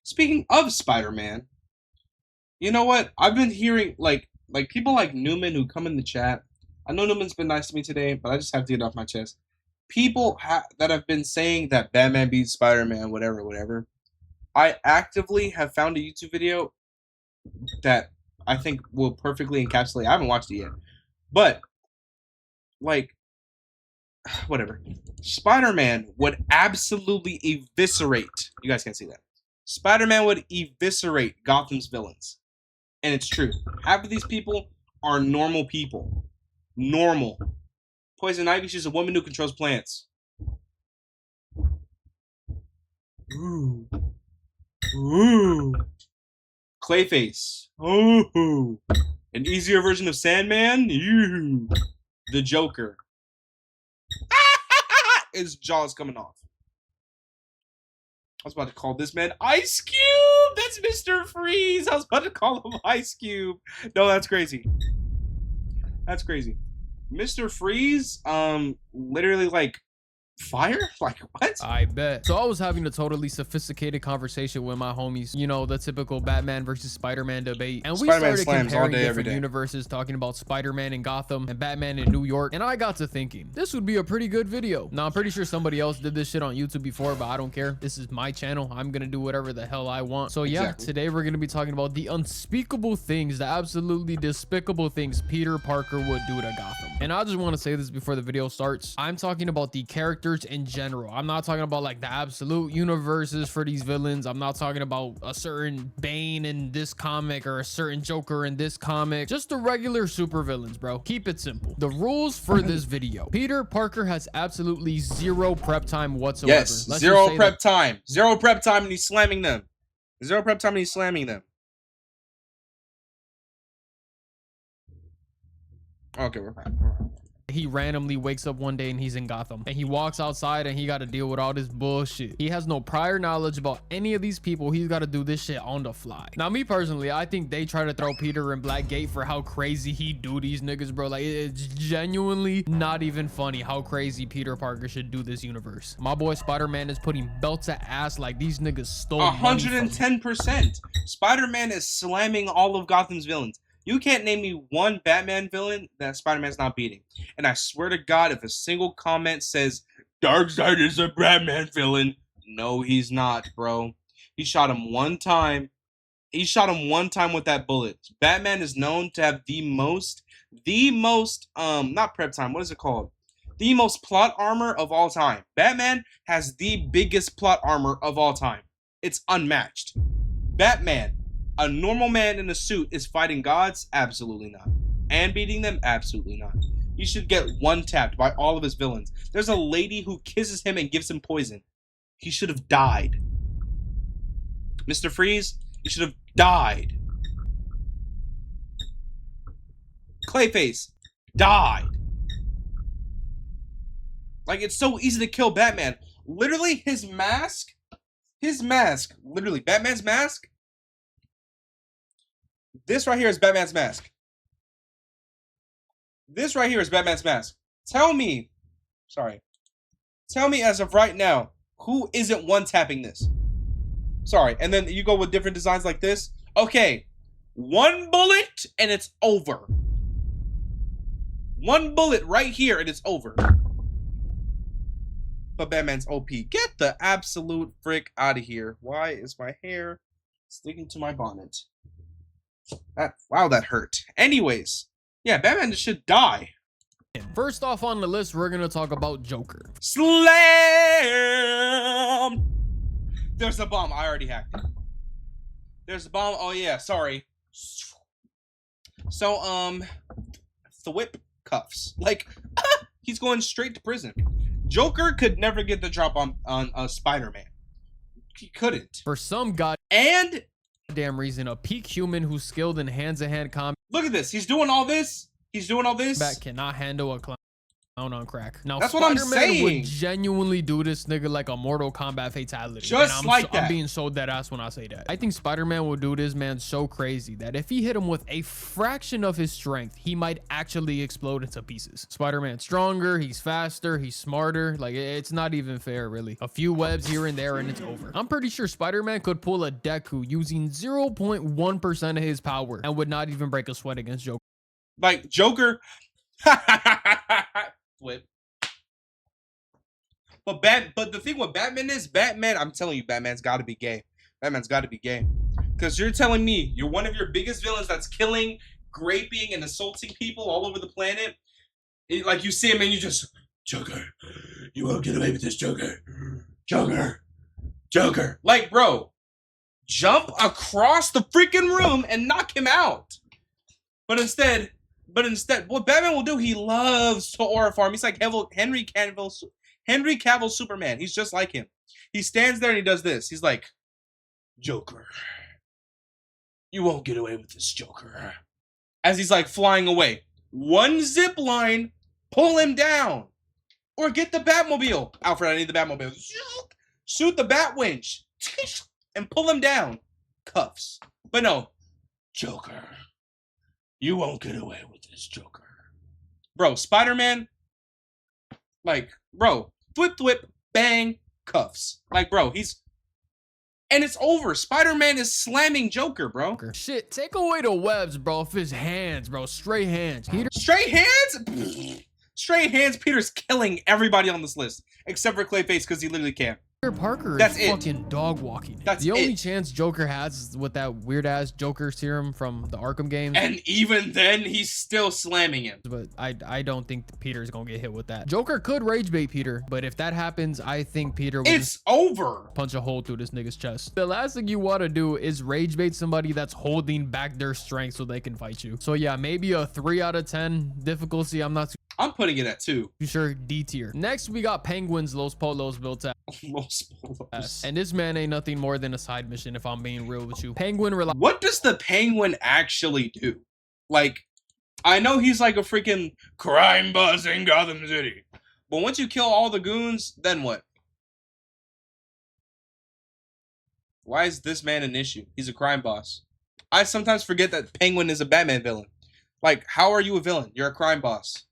Speaking of Spider-Man, you know what? I've been hearing like people like Newman who come in the chat. I know Newman's been nice to me today, but I just have to get it off my chest. People that have been saying that Batman beats Spider-Man, whatever, whatever. I actively have found a YouTube video that I think will perfectly encapsulate. I haven't watched it yet, but like, whatever. Spider-Man would absolutely eviscerate. You guys can't see that. Spider-Man would eviscerate Gotham's villains. And it's true. Half of these people are normal people. Normal. Poison Ivy, she's a woman who controls plants. Ooh. Ooh. Clayface. Ooh. An easier version of Sandman? Ooh. The Joker. His jaw's coming off. I was about to call this man Ice Cube. That's Mr. Freeze. I was about to call him Ice Cube. No, that's crazy. That's crazy. Mr. Freeze, literally like fire? Like what? I bet. So I was having a totally sophisticated conversation with my homies, you know, the typical Batman versus Spider-Man debate. And we started comparing different universes, talking about Spider-Man in Gotham and Batman in New York. And I got to thinking, this would be a pretty good video. Now, I'm pretty sure somebody else did this shit on YouTube before, but I don't care. This is my channel. I'm gonna do whatever the hell I want. So yeah, today we're gonna be talking about the unspeakable things, the absolutely despicable things Peter Parker would do to Gotham. And I just want to say this before the video starts. I'm talking about the characters in general. I'm not talking about like the absolute universes for these villains. I'm not talking about a certain Bane in this comic or a certain Joker in this comic. Just the regular supervillains, bro. Keep it simple. The rules for this video: Peter Parker has absolutely zero prep time whatsoever. Yes, zero prep time. Zero prep time, and he's slamming them. Zero prep time, and he's slamming them. Okay, we're fine. He randomly wakes up one day and he's in Gotham, and he walks outside and he got to deal with all this bullshit. He has no prior knowledge about any of these people. He's got to do this shit on the fly. Now, me personally, I think they try to throw Peter in Blackgate for how crazy he do these niggas, bro. Like, it's genuinely not even funny how crazy Peter Parker should do this universe. My boy Spider-Man is putting belts to ass like these niggas stole 110%. Spider-Man is slamming all of Gotham's villains. You can't name me one Batman villain that Spider-Man's not beating. And I swear to God, if a single comment says, Darkseid is a Batman villain, no, he's not, bro. He shot him one time. He shot him one time with that bullet. Batman is known to have the most, not prep time, what is it called? The most plot armor of all time. Batman has the biggest plot armor of all time. It's unmatched. Batman, a normal man in a suit, is fighting gods? Absolutely not. And beating them? Absolutely not. He should get one-tapped by all of his villains. There's a lady who kisses him and gives him poison. He should have died. Mr. Freeze, he should have died. Clayface, died. Like, it's so easy to kill Batman. Literally, his mask, literally, Batman's mask, this right here is Batman's mask. This right here is Batman's mask. Tell me as of right now, who isn't one-tapping this? Sorry, and then you go with different designs like this. Okay, one bullet and it's over. One bullet right here and it's over. But Batman's OP. Get the absolute frick out of here. Why is my hair sticking to my bonnet? Wow, that hurt. Anyways, yeah, Batman should die. First off on the list, we're gonna talk about Joker. Slam! There's a bomb. I already hacked it. There's a bomb. Oh yeah, sorry. So thwip cuffs. Like, he's going straight to prison. Joker could never get the drop on Spider-Man. He couldn't. For some goddamn reason, a peak human who's skilled in hand-to-hand combat. Look at this. He's doing all this. He's doing all this. Bat cannot handle a clown. on crack. Now, That's what I'm saying. would genuinely do this nigga like a Mortal Kombat fatality. Just like that. I'm being so dead ass when I say that. I think Spider-Man will do this man so crazy that if he hit him with a fraction of his strength, he might actually explode into pieces. Spider-Man's stronger, he's faster, he's smarter. Like, it's not even fair, really. A few webs here and there and it's over. I'm pretty sure Spider-Man could pull a Deku using 0.1% of his power and would not even break a sweat against Joker. Like, Joker... Flip. But the thing with Batman is, I'm telling you, Batman's got to be gay. Batman's got to be gay. Because you're telling me you're one of your biggest villains that's killing, raping, and assaulting people all over the planet. Like, you see him and you just, Joker, you won't get away with this, Joker. Joker. Like, bro, jump across the freaking room and knock him out. But instead, what Batman will do, he loves to aura farm. He's like Henry Cavill Superman. He's just like him. He stands there and he does this. He's like, Joker, you won't get away with this, Joker. As he's like flying away. One zip line, pull him down. Or get the Batmobile. Alfred, I need the Batmobile. Shoot the Batwinch. And pull him down. Cuffs. But no, Joker, you won't get away with this, Joker. Bro, Spider-Man, like, bro, whip, bang, cuffs. Like, bro, and it's over. Spider-Man is slamming Joker, bro. Shit, take away the webs, bro. Of his hands, bro. Straight hands. Straight hands? Straight hands, Peter's killing everybody on this list. Except for Clayface, because he literally can't. Peter Parker That's is fucking dog walking. That's the only chance Joker has is with that weird ass Joker serum from the Arkham games. And even then, he's still slamming him. But I don't think Peter's gonna get hit with that. Joker could rage bait Peter, but if that happens, I think Peter will over. Punch a hole through this nigga's chest. The last thing you want to do is rage bait somebody that's holding back their strength so they can fight you. So yeah, maybe a 3 out of 10 difficulty. I'm putting it at 2. Too sure, D tier. Next, we got Penguin's Los Polos built at. Los Polos. And this man ain't nothing more than a side mission, if I'm being real with you. Penguin What does the Penguin actually do? Like, I know he's like a freaking crime boss in Gotham City. But once you kill all the goons, then what? Why is this man an issue? He's a crime boss. I sometimes forget that Penguin is a Batman villain. Like, how are you a villain? You're a crime boss.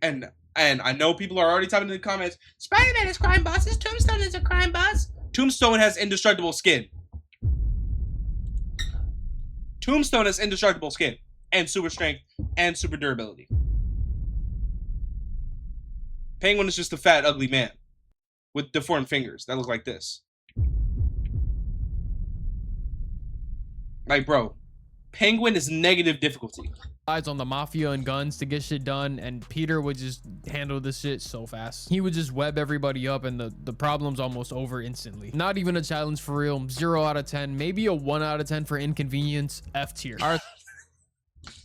And I know people are already typing in the comments, Spider-Man is crime boss, Tombstone is a crime boss. Tombstone has indestructible skin. Tombstone has indestructible skin. And super strength. And super durability. Penguin is just a fat, ugly man. With deformed fingers that look like this. Like, bro. Penguin is negative difficulty. On the mafia and guns to get shit done, and Peter would just handle this shit so fast. He would just web everybody up and the problem's almost over instantly. Not even a challenge for real. 0 out of 10, maybe a 1 out of 10 for inconvenience. F tier. All right.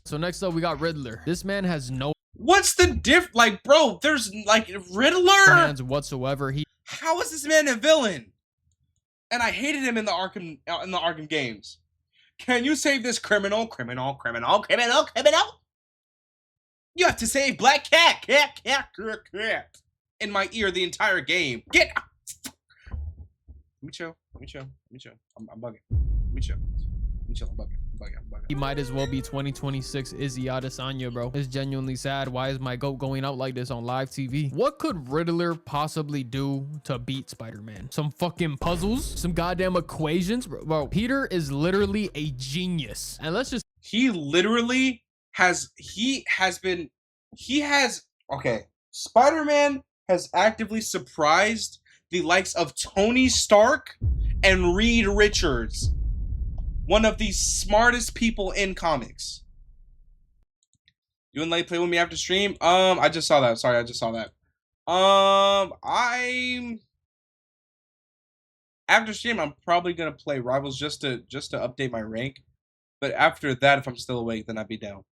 So next up we got Riddler. This man has no What's the like, bro, there's like Riddler hands whatsoever. How is this man a villain? And I hated him in the Arkham games. Can you save this criminal? You have to save Black Cat. Cat. In my ear the entire game. Get out. Let me chill. I'm bugging. Let me chill. I'm bugging. He might as well be 2026 Izzy Adesanya, bro. It's genuinely sad. Why is my goat going out like this on live TV? What could Riddler possibly do to beat Spider-Man? Some fucking puzzles? Some goddamn equations? Bro, Peter is literally a genius. And let's just... Okay. Spider-Man has actively surprised the likes of Tony Stark and Reed Richards. One of the smartest people in comics. You and Lay play with me after stream? I just saw that. Sorry, I just saw that. After stream, I'm probably gonna play Rivals just to update my rank. But after that, if I'm still awake, then I'd be down.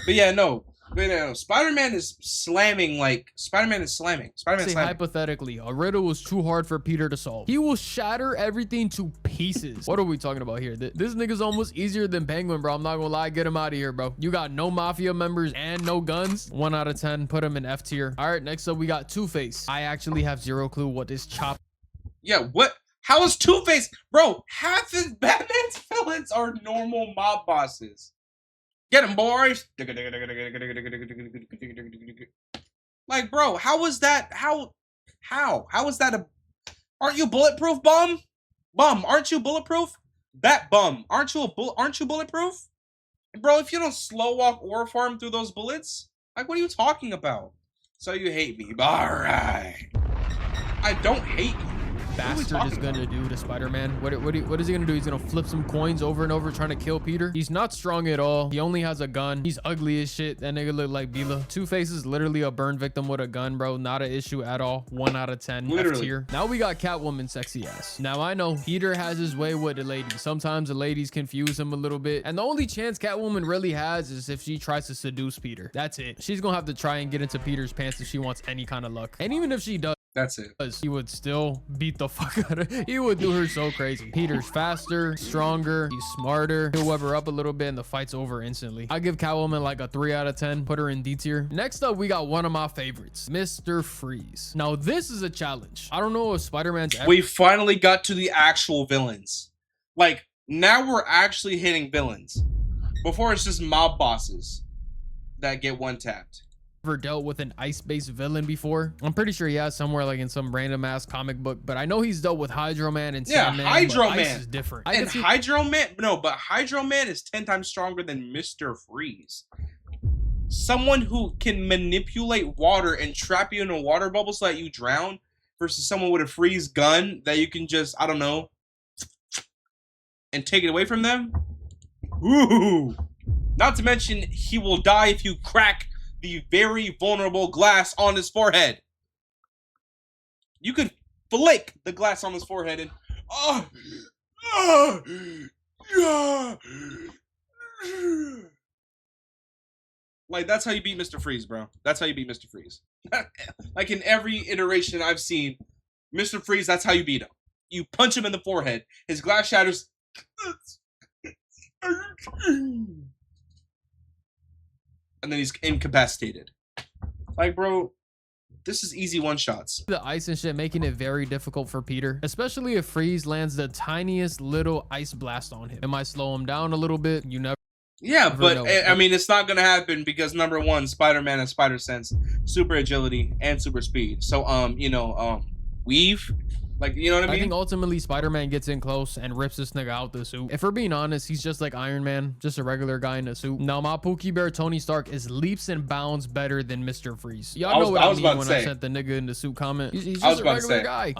But yeah, no. Spider-Man is slamming, Spider-Man is slamming. Hypothetically, a riddle was too hard for Peter to solve. He will shatter everything to pieces. pieces. What are we talking about here? This nigga's almost easier than Penguin, bro. I'm not gonna lie. Get him out of here, bro. You got no mafia members and no guns. 1 out of 10. Put him in F tier. All right, next up we got Two-Face. I actually have zero clue what this chop. Yeah, what? How is Two-Face? Bro, half of Batman's villains are normal mob bosses. Get him, boys. Like, bro, how is that? How is that a... Aren't you bulletproof, bum? Bum, aren't you bulletproof? Bat bum, aren't you bulletproof? Bro, if you don't slow walk or farm through those bullets, like, what are you talking about? So you hate me. Alright. I don't hate you. Bastard is gonna do to Spider-Man. What is he gonna do? He's gonna flip some coins over and over trying to kill Peter. He's not strong at all. He only has a gun. He's ugly as shit. That nigga look like Bila. Two-Face is literally a burn victim with a gun, bro. Not an issue at all. 1 out of 10. Literally. F tier. Now we got Catwoman sexy ass. Now I know Peter has his way with the ladies. Sometimes the ladies confuse him a little bit. And the only chance Catwoman really has is if she tries to seduce Peter. That's it. She's gonna have to try and get into Peter's pants if she wants any kind of luck. And even if she does, that's it. He would still beat the fuck out of her. He would do her so crazy. Peter's faster, stronger, he's smarter. He'll web her up a little bit and the fight's over instantly. I give Catwoman like a 3 out of 10. Put her in D tier. Next up, we got one of my favorites, Mr. Freeze. Now, this is a challenge. I don't know if Spider-Man's ever... We finally got to the actual villains. Like, now we're actually hitting villains. Before, it's just mob bosses that get one-tapped. Ever dealt with an ice-based villain before? I'm pretty sure he has somewhere like in some random ass comic book, but I know he's dealt with Hydro Man and Sandman. Yeah, Hydro Man Ice is different. And Hydro Man, no, but Hydro Man is 10 times stronger than Mr. Freeze. Someone who can manipulate water and trap you in a water bubble so that you drown, versus someone with a freeze gun that you can just, I don't know, and take it away from them. Ooh. Not to mention, he will die if you crack the very vulnerable glass on his forehead. You could flake the glass on his forehead and like, that's how you beat Mr. Freeze, bro. That's how you beat Mr. Freeze. Like, in every iteration I've seen, Mr. Freeze, that's how you beat him. You punch him in the forehead, his glass shatters. And then he's incapacitated. Like, bro, this is easy one-shots. The ice and shit making it very difficult for Peter, especially if Freeze lands the tiniest little ice blast on him. It might slow him down a little bit. You never... Yeah, but I mean, it's not gonna happen because number one, Spider-Man has spider sense, super agility, and super speed. So, weave. Like, you know what I mean? I think ultimately Spider-Man gets in close and rips this nigga out the suit. If we're being honest, he's just like Iron Man, just a regular guy in a suit. Now, my Pookie Bear Tony Stark is leaps and bounds better than Mr. Freeze. Y'all know what I mean when I sent the nigga in the suit comment. He's just a regular guy.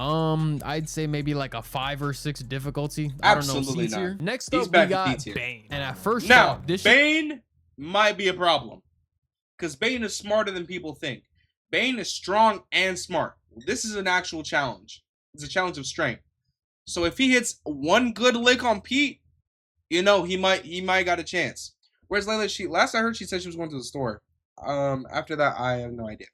I'd say maybe like a 5 or 6 difficulty. Absolutely I don't know, C tier. Next up, we got Bane. And at first, now, Bane might be a problem because Bane is smarter than people think. Bane is strong and smart. This is an actual challenge. It's a challenge of strength. So if he hits one good lick on Pete, you know, he might got a chance. Whereas Layla, last I heard, she said she was going to the store. After that, I have no idea.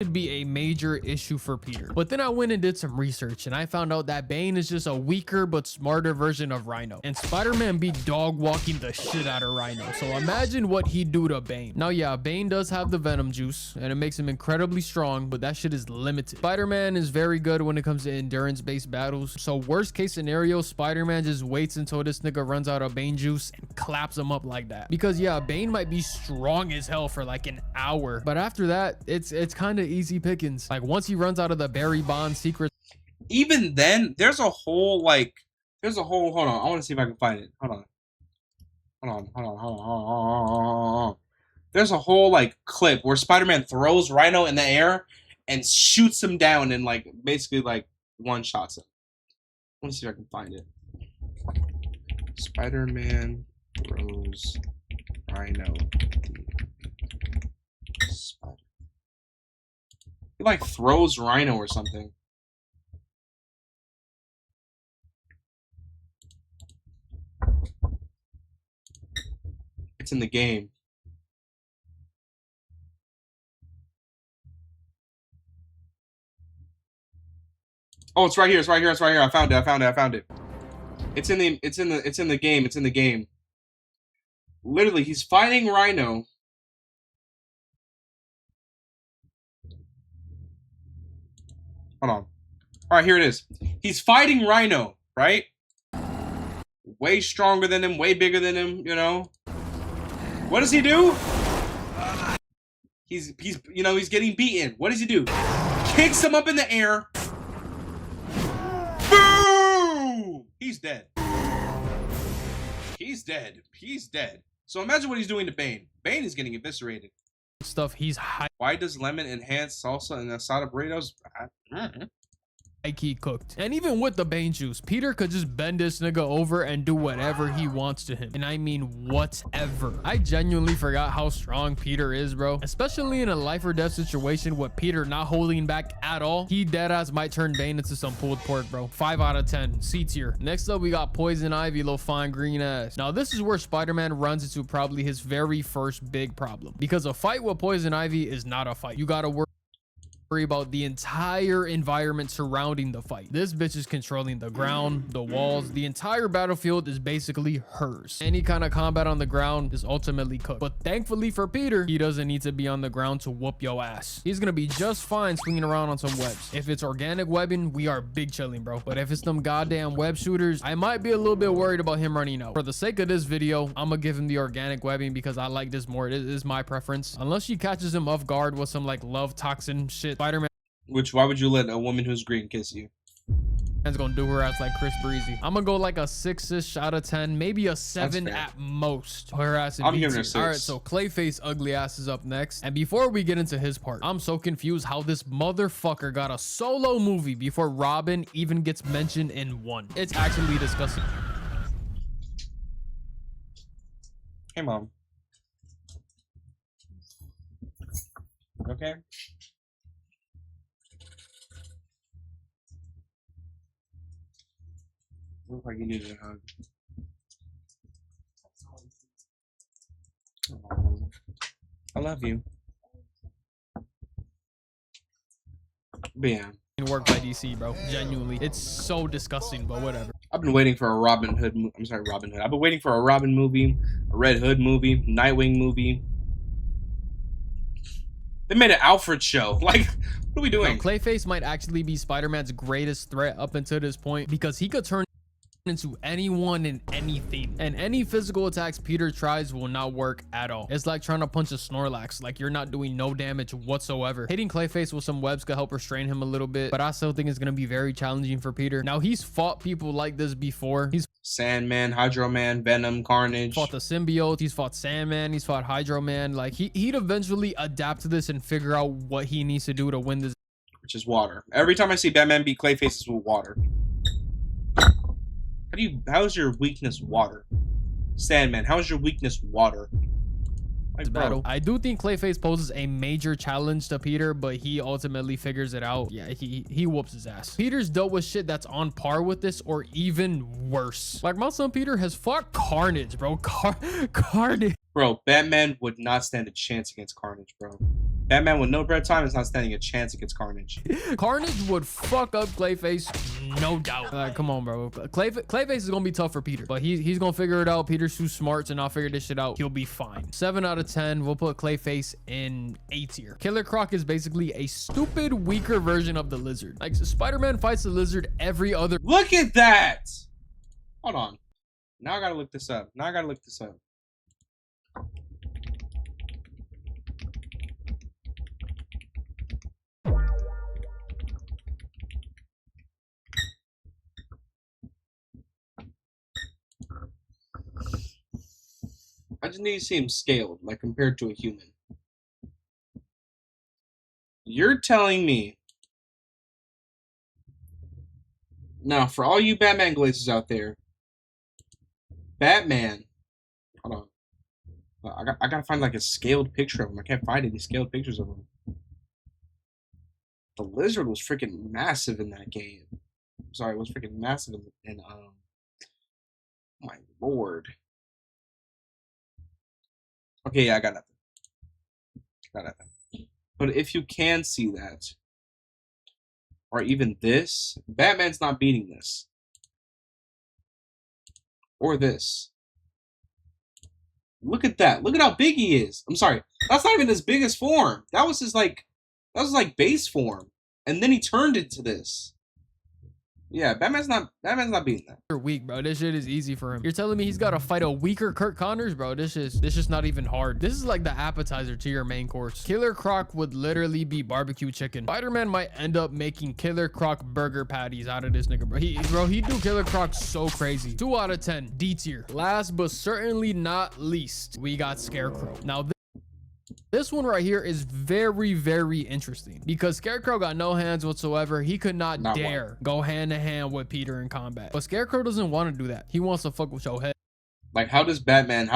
Could be a major issue for Peter. But then I went and did some research and I found out that Bane is just a weaker but smarter version of Rhino. And Spider-Man be dog walking the shit out of Rhino. So imagine what he'd do to Bane. Now, yeah, Bane does have the Venom juice and it makes him incredibly strong, but that shit is limited. Spider-Man is very good when it comes to endurance-based battles. So worst case scenario, Spider-Man just waits until this nigga runs out of Bane juice and claps him up like that. Because yeah, Bane might be strong as hell for like an hour, but after that, it's kind of easy pickings. Like once he runs out of the Barry Bond secret, even then there's a whole hold on, I want to see if I can find it. Hold on. There's a whole like clip where Spider-Man throws Rhino in the air and shoots him down and like basically like one-shots him. I want to see if I can find it. Spider-Man throws Rhino. He like throws Rhino or something. It's in the game. Oh, it's right here. I found it. It's in the game. It's in the game. Literally, he's fighting Rhino. Hold on. All right, here it is. He's fighting Rhino, right? Way stronger than him, way bigger than him, you know. What does he do? He's getting beaten. What does he do? Kicks him up in the air. Boom! He's dead. He's dead. He's dead. So imagine what he's doing to Bane. Bane is getting eviscerated. Stuff he's high. Why does lemon enhance salsa and asada burritos? Key cooked. And even with the Bane juice, Peter could just bend this nigga over and do whatever he wants to him. And I mean whatever. I genuinely forgot how strong Peter is, bro. Especially in a life or death situation with Peter not holding back at all. He deadass might turn Bane into some pulled pork, bro. 5 out of 10. C tier. Next up, we got Poison Ivy, little fine green ass. Now, this is where Spider-Man runs into probably his very first big problem. Because a fight with Poison Ivy is not a fight. You gotta worry about the entire environment surrounding the fight. This bitch is controlling the ground, the walls, the entire battlefield is basically hers. Any kind of combat on the ground is ultimately cooked. But thankfully for Peter, he doesn't need to be on the ground to whoop your ass. He's gonna be just fine swinging around on some webs. If it's organic webbing, we are big chilling, bro. But if it's them goddamn web shooters, I might be a little bit worried about him running out. For the sake of this video, I'm gonna give him the organic webbing because I like this more. It is my preference. Unless she catches him off guard with some like love toxin shit. Spider-Man. Which, why would you let a woman who's green kiss you? Man's gonna do her ass like Chris Breezy. I'm gonna go like a 6-ish out of 10, maybe a 7 at most. Her ass. I'm giving her 6. All right, so Clayface ugly ass is up next. And before we get into his part, I'm so confused how this motherfucker got a solo movie before Robin even gets mentioned in one. It's actually disgusting. Hey, Mom. Okay. Look like you needed a hug. Oh, I love you. But yeah. Work by DC, bro. Genuinely. It's so disgusting, but whatever. I've been waiting for a Robin Hood. I'm sorry, Robin Hood. I've been waiting for a Robin movie, a Red Hood movie, Nightwing movie. They made an Alfred show. Like, what are we doing? Now, Clayface might actually be Spider-Man's greatest threat up until this point because he could turn into anyone and anything, and any physical attacks Peter tries will not work at all. It's like trying to punch a Snorlax. Like, you're not doing no damage whatsoever. Hitting Clayface with some webs could help restrain him a little bit, but I still think it's gonna be very challenging for Peter. Now, he's fought people like this before. He's Sandman, Hydro Man, Venom, Carnage. Fought the symbiote. He's fought Sandman. He's fought Hydro Man. Like, he'd eventually adapt to this and figure out what he needs to do to win this. Which is water. Every time I see Batman beat Clayface, it's with water. How's your weakness water? Sandman, how's your weakness water? Like, battle. I do think Clayface poses a major challenge to Peter, but he ultimately figures it out. Yeah, he whoops his ass. Peter's dealt with shit that's on par with this or even worse. Like, my son Peter has fought Carnage, bro. Carnage. Bro, Batman would not stand a chance against Carnage, bro. Batman with no bread time is not standing a chance against Carnage. Carnage would fuck up Clayface, no doubt. Come on, bro. Clayface is gonna be tough for Peter, but he's gonna figure it out. Peter's too smart to not figure this shit out. He'll be fine. 7 out of 10. We'll put Clayface in A tier. Killer Croc is basically a stupid, weaker version of the Lizard. Like, Spider-Man fights the Lizard every other. Look at that! Hold on. Now I gotta look this up. I just need to see him scaled, like compared to a human. You're telling me. Now, for all you Batman glazers out there, Batman. Hold on. I gotta find like a scaled picture of him. I can't find any scaled pictures of him. The Lizard was freaking massive in that game. Sorry, it was freaking massive in my lord. Okay, yeah, I got nothing. But if you can see that, or even this, Batman's not beating this. Or this. Look at that. Look at how big he is. I'm sorry. That's not even his biggest form. That was his like base form. And then he turned into this. Yeah, Batman's not beating that. You're weak, bro. This shit is easy for him. You're telling me he's got to fight a weaker Kurt Connors, bro? This is not even hard. This is like the appetizer to your main course. Killer Croc would literally be barbecue chicken. Spider-Man might end up making Killer Croc burger patties out of this nigga, bro. He do Killer Croc so crazy. 2 out of 10, D tier. Last but certainly not least, we got Scarecrow. Now this one right here is very, very interesting because Scarecrow got no hands whatsoever. He could not dare go hand to hand with Peter in combat. But Scarecrow doesn't want to do that. He wants to fuck with your head. Like, how does Batman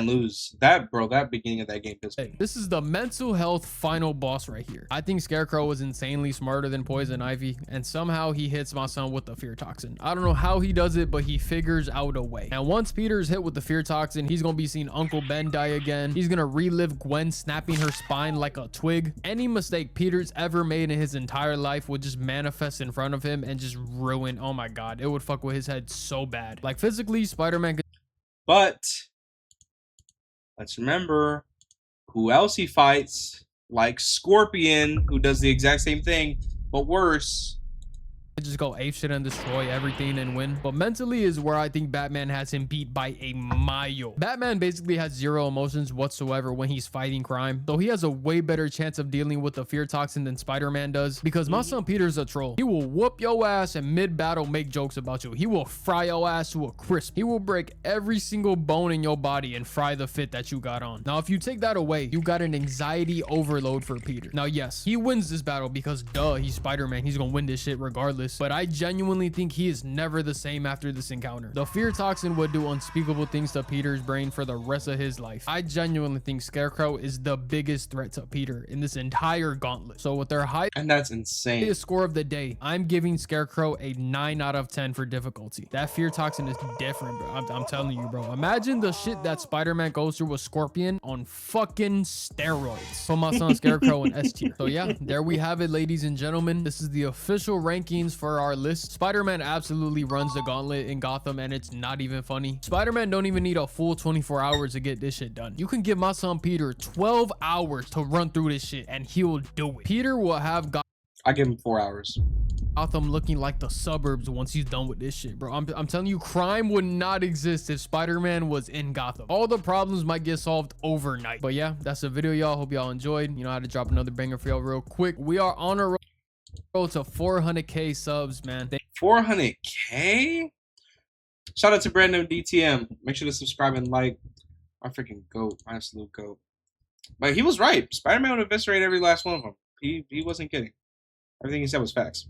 lose? That, bro, that beginning of that game pissed me. This is the mental health final boss right here. I think Scarecrow was insanely smarter than Poison Ivy, and somehow he hits my son with the fear toxin. I don't know how he does it, but he figures out a way. And once Peter's hit with the fear toxin, he's gonna be seeing Uncle Ben die again. He's gonna relive Gwen snapping her spine like a twig. Any mistake Peter's ever made in his entire life would just manifest in front of him and just ruin. Oh my god, it would fuck with his head so bad. Like physically, Spider-Man could. But let's remember who else he fights, like Scorpion, who does the exact same thing, but worse. Just go ape shit and destroy everything and win. But mentally is where I think Batman has him beat by a mile. Batman basically has zero emotions whatsoever when he's fighting crime, so he has a way better chance of dealing with the fear toxin than Spider-Man does, because my son Peter's a troll. He will whoop your ass and mid-battle make jokes about you. He will fry your ass to a crisp. He will break every single bone in your body and fry the fit that you got on. Now if you take that away, you got an anxiety overload for Peter. Now yes, he wins this battle because duh, he's Spider-Man. He's gonna win this shit regardless. But I genuinely think he is never the same after this encounter. The fear toxin would do unspeakable things to Peter's brain for the rest of his life. I genuinely think Scarecrow is the biggest threat to Peter in this entire gauntlet. So with their highest, and that's insane, score of the day, I'm giving Scarecrow a 9 out of 10 for difficulty. That fear toxin is different, bro. I'm telling you, bro. Imagine the shit that Spider-Man goes through with Scorpion on fucking steroids. Put my son Scarecrow in S tier. So yeah, there we have it, ladies and gentlemen. This is the official rankings for our list. Spider-Man absolutely runs the gauntlet in Gotham, and it's not even funny. Spider-Man don't even need a full 24 hours to get this shit done. You can give my son Peter 12 hours to run through this shit and he'll do it. Peter will have I give him 4 hours. Gotham looking like the suburbs once he's done with this shit, bro. I'm telling you, crime would not exist if Spider-Man was in Gotham. All the problems might get solved overnight. But yeah, that's the video, y'all. Hope y'all enjoyed. You know, I had to drop another banger for y'all real quick. We are on a road to 400k subs, man. 400k? Shout out to Brandon DTM. Make sure to subscribe and like. My freaking goat, my absolute goat. But he was right. Spider-Man would eviscerate every last one of them. He wasn't kidding. Everything he said was facts.